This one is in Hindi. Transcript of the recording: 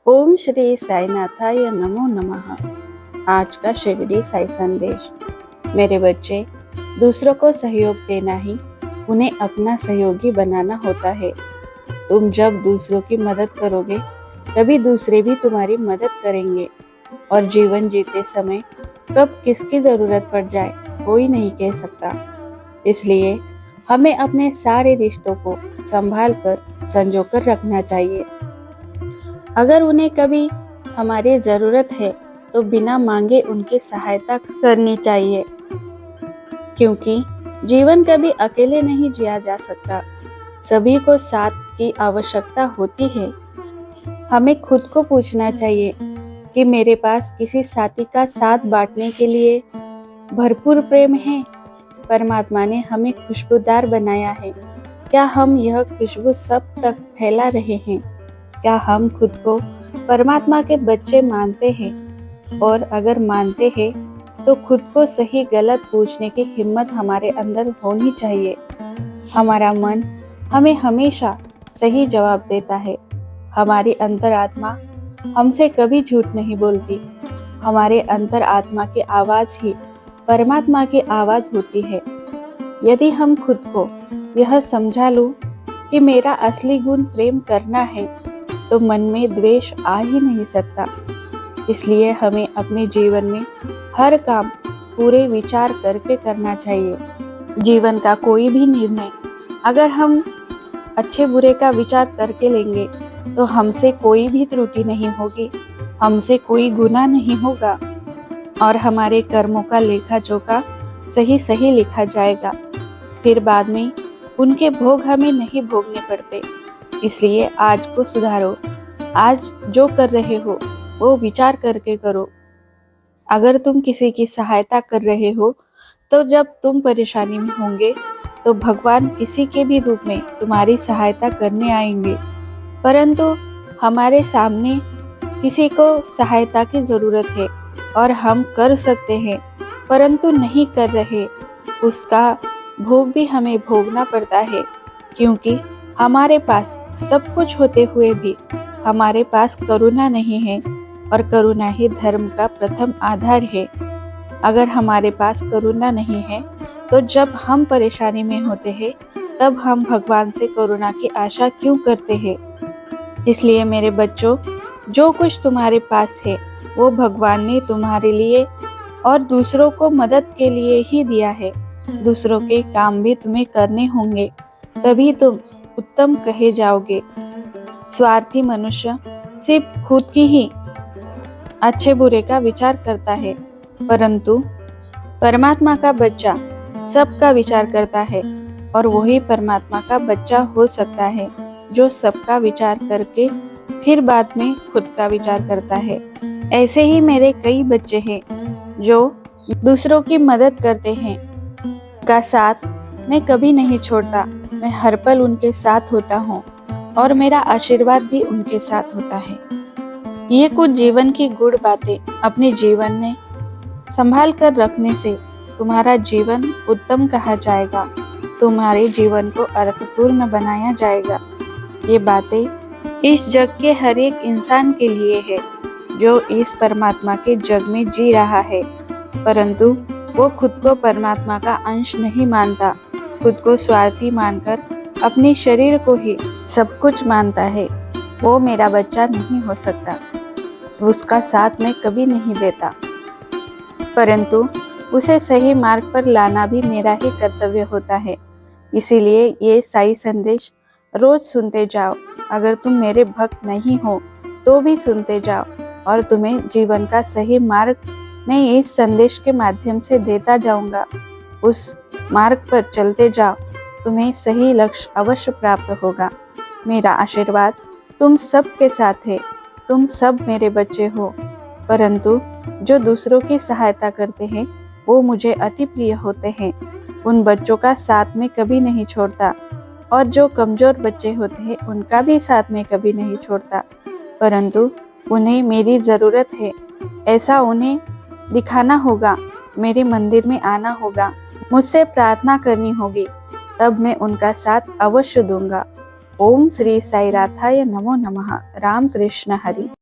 ओम श्री साईनाथाय नमो नमः। आज का शिरडी साई संदेश। मेरे बच्चे, दूसरों को सहयोग देना ही उन्हें अपना सहयोगी बनाना होता है। तुम जब दूसरों की मदद करोगे तभी दूसरे भी तुम्हारी मदद करेंगे। और जीवन जीते समय कब किसकी जरूरत पड़ जाए कोई नहीं कह सकता। इसलिए हमें अपने सारे रिश्तों को संभाल कर संजो कर रखना चाहिए। अगर उन्हें कभी हमारी ज़रूरत है तो बिना मांगे उनकी सहायता करनी चाहिए, क्योंकि जीवन कभी अकेले नहीं जिया जा सकता। सभी को साथ की आवश्यकता होती है। हमें खुद को पूछना चाहिए कि मेरे पास किसी साथी का साथ बांटने के लिए भरपूर प्रेम है। परमात्मा ने हमें खुशबूदार बनाया है। क्या हम यह खुशबू सब तक फैला रहे हैं? क्या हम खुद को परमात्मा के बच्चे मानते हैं? और अगर मानते हैं तो खुद को सही गलत पूछने की हिम्मत हमारे अंदर होनी चाहिए। हमारा मन हमें हमेशा सही जवाब देता है। हमारी अंतरात्मा हमसे कभी झूठ नहीं बोलती। हमारे अंतरात्मा की आवाज़ ही परमात्मा की आवाज़ होती है। यदि हम खुद को यह समझा लूं कि मेरा असली गुण प्रेम करना है, तो मन में द्वेष आ ही नहीं सकता। इसलिए हमें अपने जीवन में हर काम पूरे विचार करके करना चाहिए। जीवन का कोई भी निर्णय अगर हम अच्छे बुरे का विचार करके लेंगे तो हमसे कोई भी त्रुटि नहीं होगी, हमसे कोई गुनाह नहीं होगा और हमारे कर्मों का लेखा जोखा सही सही लिखा जाएगा। फिर बाद में उनके भोग हमें नहीं भोगने पड़ते। इसलिए आज को सुधारो। आज जो कर रहे हो वो विचार करके करो। अगर तुम किसी की सहायता कर रहे हो तो जब तुम परेशानी में होंगे तो भगवान किसी के भी रूप में तुम्हारी सहायता करने आएंगे। परंतु हमारे सामने किसी को सहायता की ज़रूरत है और हम कर सकते हैं परंतु नहीं कर रहे, उसका भोग भी हमें भोगना पड़ता है। क्योंकि हमारे पास सब कुछ होते हुए भी हमारे पास करुणा नहीं है, और करुणा ही धर्म का प्रथम आधार है। अगर हमारे पास करुणा नहीं है तो जब हम परेशानी में होते हैं तब हम भगवान से करुणा की आशा क्यों करते हैं? इसलिए मेरे बच्चों, जो कुछ तुम्हारे पास है वो भगवान ने तुम्हारे लिए और दूसरों को मदद के लिए ही दिया है। दूसरों के काम भी तुम्हें करने होंगे, तभी तुम उत्तम कहे जाओगे। स्वार्थी मनुष्य सिर्फ खुद की ही अच्छे बुरे का विचार करता है, परंतु परमात्मा का बच्चा सबका विचार करता है और वही परमात्मा का बच्चा हो सकता है जो सबका विचार करके फिर बाद में खुद का विचार करता है। ऐसे ही मेरे कई बच्चे हैं जो दूसरों की मदद करते हैं। का साथ मैं कभी नहीं छोड़ता। मैं हर पल उनके साथ होता हूँ और मेरा आशीर्वाद भी उनके साथ होता है। ये कुछ जीवन की गुड़ बातें अपने जीवन में संभाल कर रखने से तुम्हारा जीवन उत्तम कहा जाएगा, तुम्हारे जीवन को अर्थपूर्ण बनाया जाएगा। ये बातें इस जग के हर एक इंसान के लिए है जो इस परमात्मा के जग में जी रहा है, परंतु वो खुद को परमात्मा का अंश नहीं मानता। खुद को स्वार्थी मानकर अपने शरीर को ही सब कुछ मानता है। वो मेरा बच्चा नहीं हो सकता, उसका साथ मैं कभी नहीं देता, परंतु उसे सही मार्ग पर लाना भी मेरा ही कर्तव्य होता है। इसीलिए ये साई संदेश रोज सुनते जाओ। अगर तुम मेरे भक्त नहीं हो तो भी सुनते जाओ और तुम्हें जीवन का सही मार्ग मैं इस संदेश के माध्यम से देता जाऊंगा। उस मार्ग पर चलते जाओ, तुम्हें सही लक्ष्य अवश्य प्राप्त होगा। मेरा आशीर्वाद तुम सब के साथ है। तुम सब मेरे बच्चे हो, परंतु जो दूसरों की सहायता करते हैं वो मुझे अति प्रिय होते हैं। उन बच्चों का साथ में कभी नहीं छोड़ता और जो कमजोर बच्चे होते हैं उनका भी साथ में कभी नहीं छोड़ता, परंतु उन्हें मेरी ज़रूरत है ऐसा उन्हें दिखाना होगा। मेरे मंदिर में आना होगा, मुझसे प्रार्थना करनी होगी, तब मैं उनका साथ अवश्य दूंगा। ओम श्री साईनाथाय नमो नमः। राम कृष्ण हरि।